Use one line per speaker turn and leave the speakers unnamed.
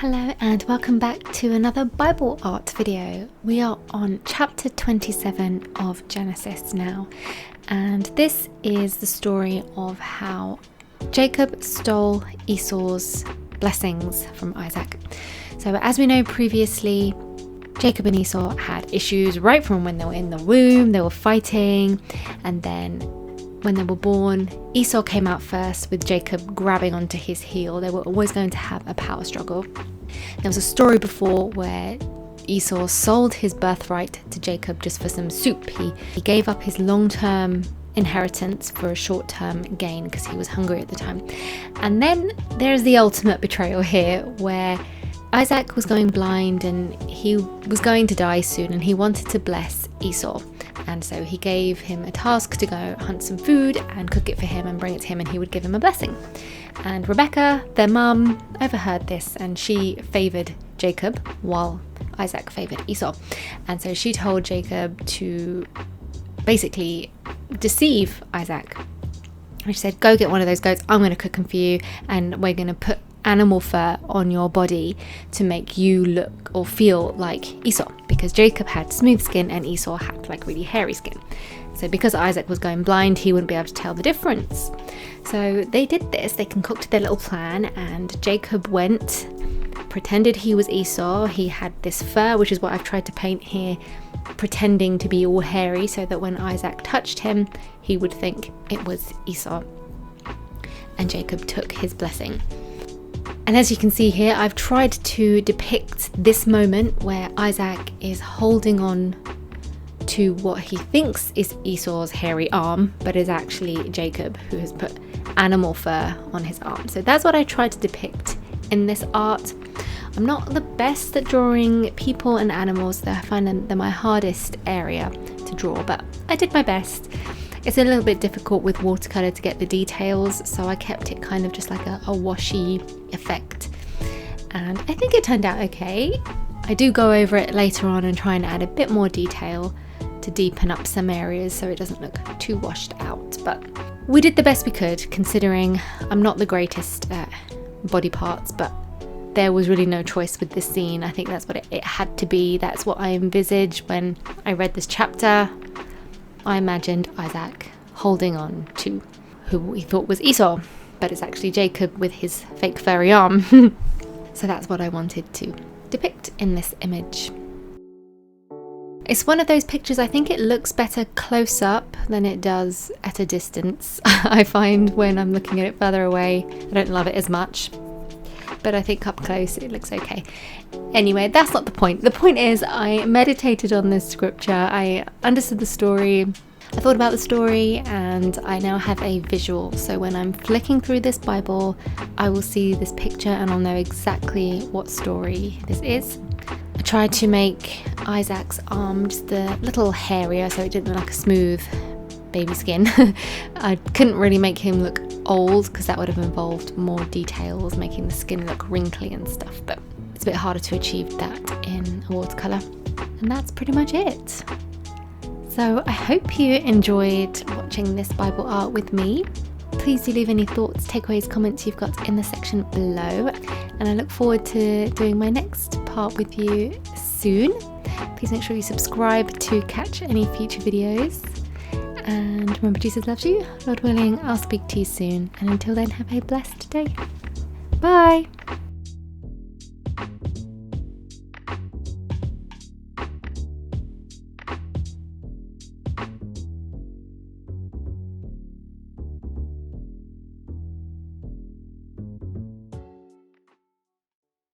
Hello and welcome back to another Bible art video. We are on chapter 27 of Genesis now, and this is the story of how Jacob stole Esau's blessings from Isaac. So as we know previously, Jacob and Esau had issues right from when they were in the womb. They were fighting, and then when they were born, Esau came out first with Jacob grabbing onto his heel. They were always going to have a power struggle. There was a story before where Esau sold his birthright to Jacob just for some soup. He gave up his long-term inheritance for a short-term gain because he was hungry at the time. And then there's the ultimate betrayal here, where Isaac was going blind and he was going to die soon, and he wanted to bless Esau. And so he gave him a task to go hunt some food and cook it for him and bring it to him, and he would give him a blessing. And Rebecca, their mum, overheard this, and she favoured Jacob while Isaac favoured Esau. And so she told Jacob to basically deceive Isaac. And she said, go get one of those goats, I'm going to cook them for you, and we're going to put animal fur on your body to make you look or feel like Esau, because Jacob had smooth skin and Esau had like really hairy skin. So because Isaac was going blind, he wouldn't be able to tell the difference. So they did this, they concocted their little plan, and Jacob went, pretended he was Esau. He had this fur, which is what I've tried to paint here, pretending to be all hairy so that when Isaac touched him, he would think it was Esau. And Jacob took his blessing. And as you can see here, I've tried to depict this moment where Isaac is holding on to what he thinks is Esau's hairy arm, but is actually Jacob, who has put animal fur on his arm. So that's what I tried to depict in this art. I'm not the best at drawing people and animals, though I find they're my hardest area to draw, but I did my best. It's a little bit difficult with watercolour to get the details, so I kept it kind of just like a washy effect. And I think it turned out okay. I do go over it later on and try and add a bit more detail to deepen up some areas so it doesn't look too washed out. But we did the best we could, considering I'm not the greatest at body parts, but there was really no choice with this scene. I think that's what it had to be. That's what I envisaged when I read this chapter. I imagined Isaac holding on to who we thought was Esau, but it's actually Jacob with his fake furry arm. So that's what I wanted to depict in this image. It's one of those pictures, I think it looks better close up than it does at a distance. I find when I'm looking at it further away, I don't love it as much, but I think up close it looks okay. Anyway, that's not the point. The point is I meditated on this scripture, I understood the story, I thought about the story, and I now have a visual. So when I'm flicking through this Bible, I will see this picture and I'll know exactly what story this is. I tried to make Isaac's arm just a little hairier so it didn't look like a smooth baby skin. I couldn't really make him look old because that would have involved more details, making the skin look wrinkly and stuff, but it's a bit harder to achieve that in a watercolour. And that's pretty much it. So I hope you enjoyed watching this Bible art with me. Please do leave any thoughts, takeaways, comments you've got in the section below, and I look forward to doing my next part with you soon. Please make sure you subscribe to catch any future videos. And remember, Jesus loves you. Lord willing, I'll speak to you soon. And until then, have a blessed day. Bye.